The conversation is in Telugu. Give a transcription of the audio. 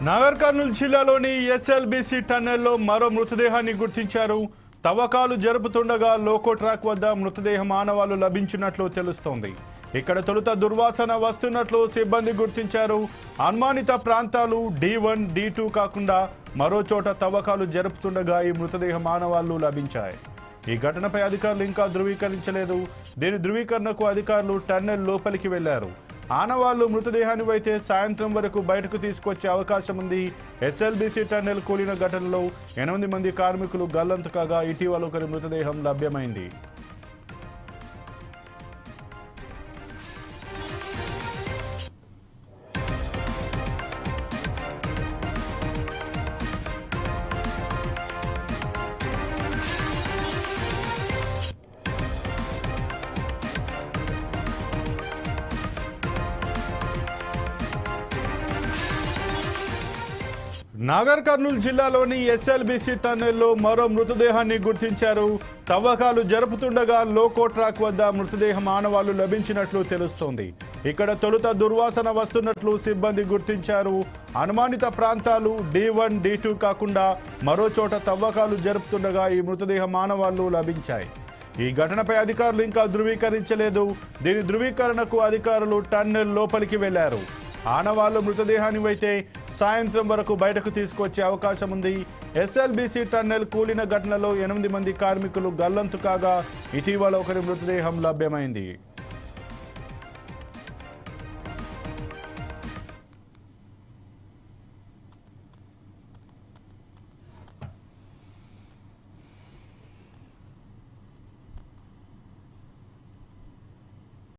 నాగర్ కర్నూలు జిల్లాలోని ఎస్ఎల్బీసీ టన్నెల్లో మరో మృతదేహాన్ని గుర్తించారు. తవ్వకాలు జరుపుతుండగా లోకో ట్రాక్ వద్ద మృతదేహం ఆనవాళ్లు లభించినట్లు తెలుస్తోంది. ఇక్కడ తొలుత దుర్వాసన వస్తున్నట్లు సిబ్బంది గుర్తించారు. అనుమానిత ప్రాంతాలు D1, D2 కాకుండా మరో చోట తవ్వకాలు జరుపుతుండగా ఈ మృతదేహం ఆనవాళ్లు లభించాయి. ఈ ఘటనపై అధికారులు ఇంకా ధృవీకరించలేదు. దీని ధృవీకరణకు అధికారులు టన్నెల్ లోపలికి వెళ్లారు. ఆనవాళ్లు మృతదేహాన్ని అయితే సాయంత్రం వరకు బయటకు తీసుకొచ్చే అవకాశం ఉంది. ఎస్ఎల్బీసీ టన్నెల్ కూలిన ఘటనలో 8 మంది కార్మికులు గల్లంతు కాగా ఇటీవల ఒకరి మృతదేహం లభ్యమైంది. నాగర్ కర్నూలు జిల్లాలోని ఎస్ఎల్బీసీ టన్నెల్లో మరో మృతదేహాన్ని గుర్తించారు. తవ్వకాలు జరుపుతుండగా లోకో ట్రాక్ వద్ద మృతదేహం ఆనవాళ్లు లభించినట్లు తెలుస్తోంది. ఇక్కడ తొలుత దుర్వాసన వస్తున్నట్లు సిబ్బంది గుర్తించారు. అనుమానిత ప్రాంతాలు D1, D2 కాకుండా మరో చోట తవ్వకాలు జరుపుతుండగా ఈ మృతదేహం ఆనవాళ్లు లభించాయి. ఈ ఘటనపై అధికారులు ఇంకా ధృవీకరించలేదు. దీని ధృవీకరణకు అధికారులు టన్నెల్ లోపలికి వెళ్లారు. ఆనవాళ్లు మృతదేహాన్ని అయితే సాయంత్రం వరకు బయటకు తీసుకొచ్చే అవకాశం ఉంది. ఎస్ఎల్బీసీ టన్నెల్ కూలిన ఘటనలో 8 మంది కార్మికులు గల్లంతు కాగా ఇటీవల ఒకరి మృతదేహం లభ్యమైంది.